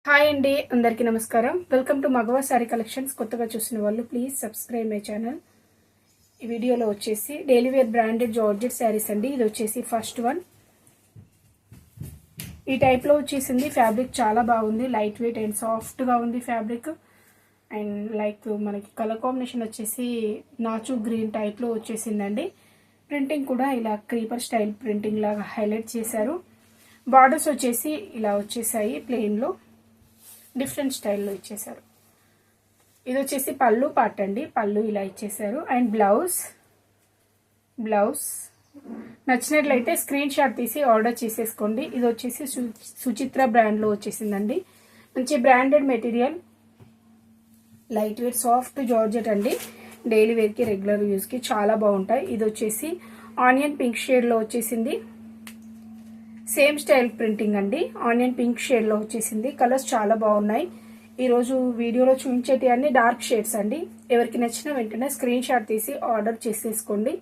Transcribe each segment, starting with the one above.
Hi అండి, అందరికీ నమస్కారం. వెల్కమ్ టు మగవా సారీ కలెక్షన్స్. కొత్తగా చూసిన వాళ్ళు ప్లీజ్ సబ్స్క్రైబ్ మై ఛానల్. ఈ వీడియోలో వచ్చేసి daily wear branded georgette sarees అండి. ఇది వచ్చేసి ఫస్ట్ వన్. ఈ టైప్లో వచ్చేసింది. ఫ్యాబ్రిక్ చాలా బాగుంది, లైట్ వెయిట్ అండ్ సాఫ్ట్గా ఉంది ఫ్యాబ్రిక్. అండ్ లైక్ మనకి కలర్ కాంబినేషన్ వచ్చేసి నాచు గ్రీన్ టైప్లో వచ్చేసిందండి. ప్రింటింగ్ కూడా ఇలా క్రీపర్ స్టైల్ ప్రింటింగ్ లాగా హైలైట్ చేశారు. బార్డర్స్ వచ్చేసి ఇలా వచ్చేసాయి, ప్లెయిన్లో డిఫరెంట్ స్టైల్లో ఇచ్చేసారు. ఇది వచ్చేసి పళ్ళు పార్ట్ అండి. పళ్ళు ఇలా ఇచ్చేసారు. అండ్ బ్లౌజ్ నచ్చినట్లయితే స్క్రీన్ షాట్ తీసి ఆర్డర్ చేసేసుకోండి. ఇది వచ్చేసి సుచిత్ర బ్రాండ్లో వచ్చేసిందండి. మంచి branded material, light weight soft georgette అండి. డైలీ వేర్కి రెగ్యులర్ యూజ్కి చాలా బాగుంటాయి. ఇది వచ్చేసి ఆనియన్ పింక్ షేడ్లో వచ్చేసింది. సేమ్ స్టైల్ ప్రింటింగ్ అండి. ఆనియన్ పింక్ షేడ్లో వచ్చేసింది. కలర్స్ చాలా బాగున్నాయి. ఈరోజు వీడియోలో చూపించేటి అన్ని డార్క్ షేడ్స్ అండి. ఎవరికి నచ్చిన వెంటనే స్క్రీన్ షాట్ తీసి ఆర్డర్ చేసేసుకోండి.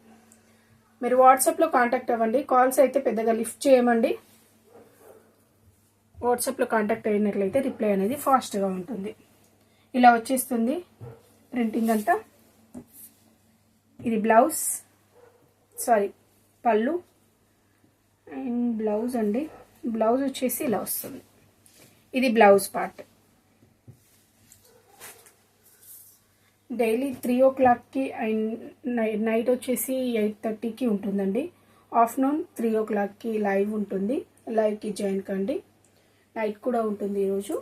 మీరు వాట్సాప్లో కాంటాక్ట్ అవ్వండి. కాల్స్ అయితే పెద్దగా లిఫ్ట్ చేయమండి. వాట్సాప్లో కాంటాక్ట్ అయినట్లయితే రిప్లై అనేది ఫాస్ట్గా ఉంటుంది. ఇలా వచ్చేస్తుంది ప్రింటింగ్ అంతా. ఇది పళ్ళు అండ్ బ్లౌజ్ అండి. బ్లౌజ్ వచ్చేసి ఇలా వస్తుంది. ఇది బ్లౌజ్ పార్ట్. డైలీ 3 o'clockకి అండ్ నైట్ వచ్చేసి 8:30కి ఉంటుందండి. ఆఫ్టర్నూన్ 3 o'clockకి లైవ్ ఉంటుంది. లైవ్కి జాయిన్ కండి. నైట్ కూడా ఉంటుంది. ఈరోజు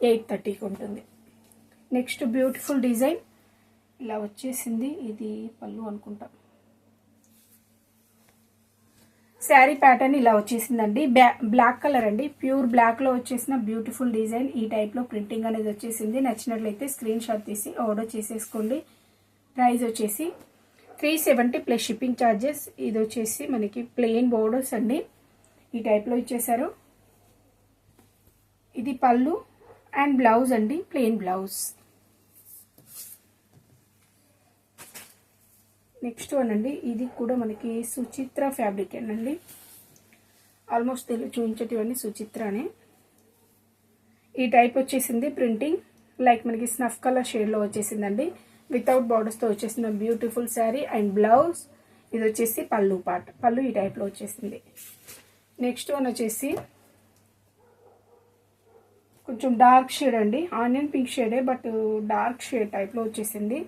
8:30కి ఉంటుంది. నెక్స్ట్ బ్యూటిఫుల్ డిజైన్ ఇలా వచ్చేసింది. ఇది పళ్ళు అనుకుంటా. శారీ ప్యాటర్న్ ఇలా వచ్చేసిందండి. బ్లాక్ కలర్ అండి. ప్యూర్ బ్లాక్లో వచ్చేసిన బ్యూటిఫుల్ డిజైన్. ఈ టైప్లో ప్రింటింగ్ అనేది వచ్చేసింది. నచ్చినట్లయితే స్క్రీన్ షాట్ తీసి ఆర్డర్ చేసేసుకోండి. ప్రైస్ వచ్చేసి 370 ప్లస్ షిప్పింగ్ ఛార్జెస్. ఇది వచ్చేసి మనకి ప్లెయిన్ బోర్డర్స్ అండి. ఈ టైప్లో ఇచ్చేసారు. ఇది పళ్ళు అండ్ బ్లౌజ్ అండి, ప్లెయిన్ బ్లౌజ్. నెక్స్ట్ వన్ అండి. ఇది కూడా మనకి సుచిత్ర ఫ్యాబ్రిక్ అండి. ఆల్మోస్ట్ చూపించేటివన్నీ సుచిత్రనే. ఈ టైప్ వచ్చేసింది ప్రింటింగ్. లైక్ మనకి స్నఫ్ కలర్ షేడ్లో వచ్చేసిందండి. వితౌట్ బార్డర్స్తో వచ్చేసిన బ్యూటిఫుల్ శారీ. అండ్ బ్లౌజ్ ఇది వచ్చేసి పళ్ళు పార్ట్. పళ్ళు ఈ టైప్లో వచ్చేసింది. నెక్స్ట్ వన్ వచ్చేసి కొంచెం డార్క్ షేడ్ అండి. ఆనియన్ పింక్ షేడే బట్ డార్క్ షేడ్ టైప్లో వచ్చేసింది.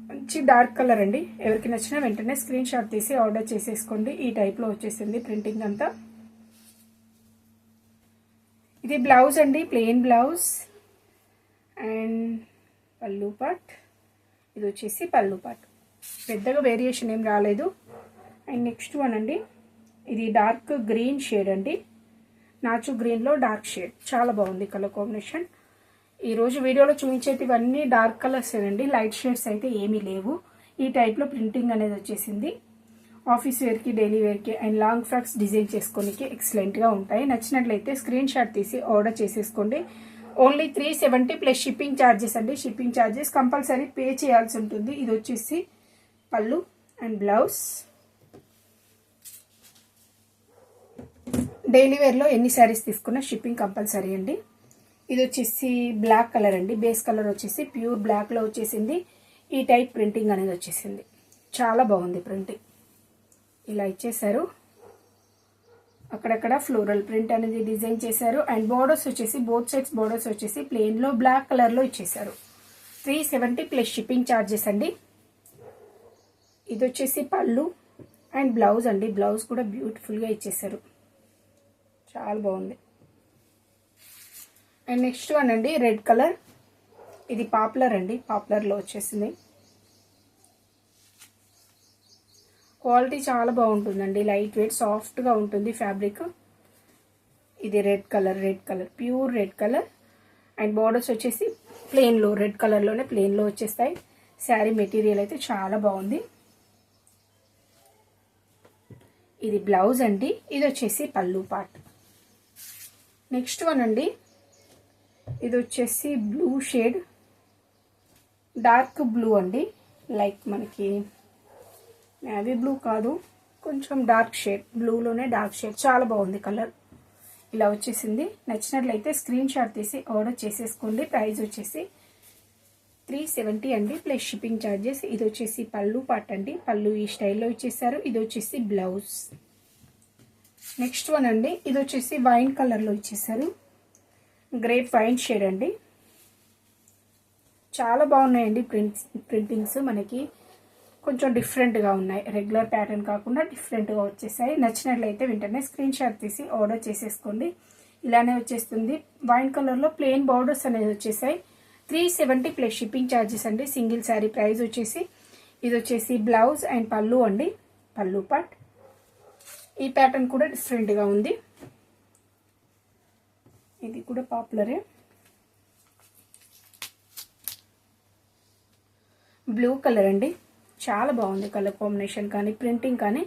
మంచి డార్క్ కలర్ అండి. ఎవరికి నచ్చినా వెంటనే స్క్రీన్ షాట్ తీసి ఆర్డర్ చేసేసుకోండి. ఈ టైప్లో వచ్చేసింది ప్రింటింగ్ అంతా. ఇది బ్లౌజ్ అండి, ప్లెయిన్ బ్లౌజ్ అండ్ పళ్ళు పార్ట్. ఇది వచ్చేసి పళ్ళు పార్ట్. పెద్దగా వేరియేషన్ ఏం రాలేదు. అండ్ నెక్స్ట్ వన్ అండి. ఇది డార్క్ గ్రీన్ షేడ్ అండి. నాచు గ్రీన్లో డార్క్ షేడ్. చాలా బాగుంది కలర్ కాంబినేషన్. ఈరోజు వీడియోలో చూపించేటివన్నీ డార్క్ కలర్స్ అండి. లైట్ షేడ్స్ అయితే ఏమీ లేవు. ఈ టైప్లో ప్రింటింగ్ అనేది వచ్చేసింది. ఆఫీస్ వేర్కి, డైలీ వేర్కి అండ్ లాంగ్ ఫ్రాక్స్ డిజైన్ చేసుకోనికి ఎక్సలెంట్గా ఉంటాయి. నచ్చినట్లయితే స్క్రీన్ షాట్ తీసి ఆర్డర్ చేసేసుకోండి. ఓన్లీ 370 ప్లస్ షిప్పింగ్ ఛార్జెస్ అండి. షిప్పింగ్ ఛార్జెస్ కంపల్సరీ పే చేయాల్సి ఉంటుంది. ఇది వచ్చేసి పళ్ళు అండ్ బ్లౌజ్. డైలీ వేర్లో ఎన్ని శారీస్ తీసుకున్నా షిప్పింగ్ కంపల్సరీ అండి. ఇది వచ్చేసి బ్లాక్ కలర్ అండి. బేస్ కలర్ వచ్చేసి ప్యూర్ బ్లాక్లో వచ్చేసింది. ఈ టైప్ ప్రింటింగ్ అనేది వచ్చేసింది. చాలా బాగుంది ప్రింటింగ్. ఇలా ఇచ్చేసారు. అక్కడక్కడ ఫ్లోరల్ ప్రింట్ అనేది డిజైన్ చేశారు. అండ్ బోర్డర్స్ వచ్చేసి బోత్ సైడ్స్ బోర్డర్స్ వచ్చేసి ప్లెయిన్లో బ్లాక్ కలర్లో ఇచ్చేసారు. 370 ప్లస్ షిప్పింగ్ ఛార్జెస్ అండి. ఇది వచ్చేసి పళ్ళు అండ్ బ్లౌజ్ అండి. బ్లౌజ్ కూడా బ్యూటిఫుల్గా ఇచ్చేసారు. చాలా బాగుంది. అండ్ నెక్స్ట్ వన్ అండి రెడ్ కలర్. ఇది పాపులర్ అండి. పాపులర్లో వచ్చేసింది. క్వాలిటీ చాలా బాగుంటుందండి. లైట్ వెయిట్ సాఫ్ట్గా ఉంటుంది ఫ్యాబ్రిక్. ఇది red colour pure red colour. And borders వచ్చేసి ప్లెయిన్లో రెడ్ కలర్లోనే ప్లెయిన్లో వచ్చేస్తాయి. శారీ మెటీరియల్ అయితే చాలా బాగుంది. ఇది బ్లౌజ్ అండి. ఇది వచ్చేసి పళ్ళు పార్ట్. నెక్స్ట్ వన్ అండి. ఇది వచ్చేసి బ్లూ షేడ్, డార్క్ బ్లూ అండి. లైక్ మనకి నేవీ బ్లూ కాదు, కొంచెం డార్క్ షేడ్, బ్లూలోనే డార్క్ షేడ్. చాలా బాగుంది కలర్. ఇలా వచ్చేసింది. నచ్చినట్లయితే స్క్రీన్ షాట్ తీసి ఆర్డర్ చేసేసుకోండి. ప్రైస్ వచ్చేసి 370 అండి ప్లస్ షిప్పింగ్ ఛార్జెస్. ఇది వచ్చేసి పళ్ళు పార్ట్ అండి, పళ్ళు ఈ స్టైల్లో ఇచ్చేసారు. ఇది వచ్చేసి బ్లౌజ్. నెక్స్ట్ వన్ అండి, ఇది వచ్చేసి వైన్ కలర్లో ఇచ్చేసారు, గ్రేప్ వైన్ షేడ్ అండి. చాలా బాగున్నాయండి ప్రింటింగ్స్, మనకి కొంచెం డిఫరెంట్గా ఉన్నాయి, రెగ్యులర్ ప్యాటర్న్ కాకుండా డిఫరెంట్గా వచ్చేసాయి. నచ్చినట్లయితే వెంటనే స్క్రీన్ షాట్ తీసి ఆర్డర్ చేసేసుకోండి. ఇలానే వచ్చేస్తుంది. వైన్ కలర్లో ప్లెయిన్ బార్డర్స్ అనేది వచ్చేసాయి. 370 ప్లస్ షిప్పింగ్ ఛార్జెస్ అండి. సింగిల్ శారీ ప్రైస్ వచ్చేసి. ఇది వచ్చేసి బ్లౌజ్ అండ్ పళ్ళు అండి, పళ్ళు పార్ట్. ఈ ప్యాటర్న్ కూడా డిఫరెంట్గా ఉంది, ఇది కూడా పాపులరే. బ్లూ కలర్ అండి, చాలా బాగుంది కలర్ కాంబినేషన్ కానీ ప్రింటింగ్ కానీ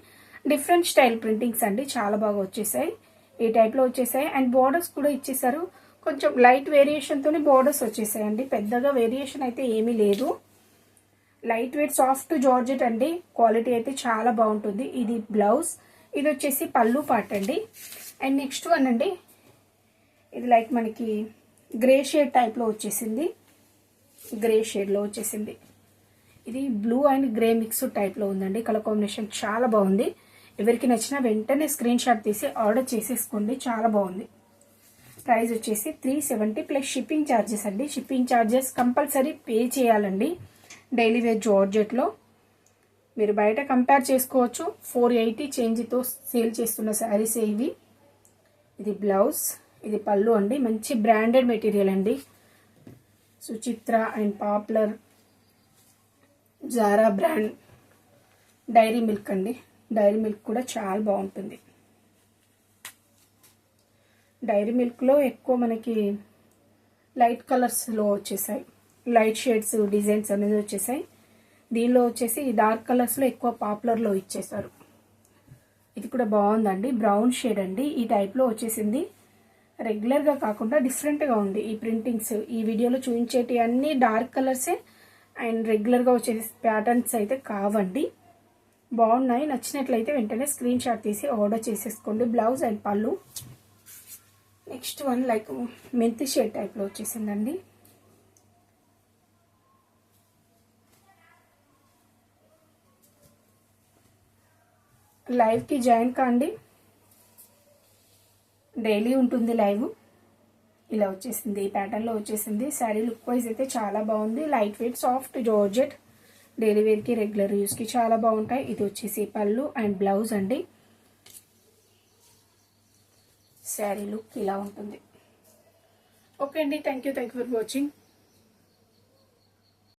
డిఫరెంట్ స్టైల్ ప్రింటింగ్స్ అండి, చాలా బాగా వచ్చేసాయి. ఈ టైప్లో వచ్చేసాయి. అండ్ బార్డర్స్ కూడా ఇచ్చేసారు, కొంచెం లైట్ వేరియేషన్తోనే బార్డర్స్ వచ్చేసాయండి. పెద్దగా వేరియేషన్ అయితే ఏమీ లేదు. లైట్ వెయిట్ సాఫ్ట్ జార్జెట్ అండి, క్వాలిటీ అయితే చాలా బాగుంటుంది. ఇది బ్లౌజ్, ఇది వచ్చేసి పళ్ళు పార్ట్ అండి. అండ్ నెక్స్ట్ వన్ అండి, ఇది లైక్ మనకి గ్రే షేడ్ టైప్లో వచ్చేసింది, గ్రే షేడ్లో వచ్చేసింది. ఇది బ్లూ అండ్ గ్రే మిక్స్ టైప్లో ఉందండి. కలర్ కాంబినేషన్ చాలా బాగుంది. ఎవరికి నచ్చినా వెంటనే స్క్రీన్ షాట్ తీసి ఆర్డర్ చేసేసుకోండి, చాలా బాగుంది. ప్రైస్ వచ్చేసి 370 ప్లస్ షిప్పింగ్ ఛార్జెస్ అండి. షిప్పింగ్ ఛార్జెస్ కంపల్సరీ పే చేయాలండి. డైలీ వేర్ జార్జెట్లో మీరు బయట కంపేర్ చేసుకోవచ్చు. 480 చేంజ్తో సేల్ చేస్తున్న శారీస్ ఇవి. ఇది బ్లౌజ్, ఇది పళ్ళు అండి. మంచి బ్రాండెడ్ మెటీరియల్ అండి. Suchitra and popular, Zara brand, Dairy Milk అండి. డైరీ మిల్క్ కూడా చాలా బాగుంటుంది. డైరీ మిల్క్లో ఎక్కువ మనకి లైట్ కలర్స్లో వచ్చేసాయి, లైట్ షేడ్స్ డిజైన్స్ అనేది వచ్చేసాయి. దీనిలో వచ్చేసి డార్క్ కలర్స్లో ఎక్కువ పాపులర్లో ఇచ్చేసారు. ఇది కూడా బాగుందండి, బ్రౌన్ షేడ్ అండి. ఈ టైప్లో వచ్చేసింది. రెగ్యులర్గా కాకుండా డిఫరెంట్గా ఉంది ఈ ప్రింటింగ్స్. ఈ వీడియోలో చూపించేటి అన్నీ డార్క్ కలర్సే అండ్ రెగ్యులర్గా వచ్చే ప్యాటర్న్స్ అయితే కావండి. బాగున్నాయి. నచ్చినట్లయితే వెంటనే స్క్రీన్ షాట్ తీసి ఆర్డర్ చేసేసుకోండి. బ్లౌజ్ అండ్ పళ్ళు. నెక్స్ట్ వన్ లైక్ మెంతి షేడ్ టైప్లో వచ్చేసిందండి. లైవ్కి జాయిన్ కాండి, డైలీ ఉంటుంది లైవ్. ఇలా వచ్చేసింది, ఈ ప్యాటర్న్లో వచ్చేసింది. శారీ లుక్ వైజ్ అయితే చాలా బాగుంది. Light weight soft georgette, daily వేర్కి రెగ్యులర్ యూస్కి చాలా బాగుంటాయి. ఇది వచ్చేసి పళ్ళు అండ్ బ్లౌజ్ అండి. శారీ లుక్ ఇలా ఉంటుంది. ఓకే అండి, థ్యాంక్ యూ ఫర్ వాచింగ్.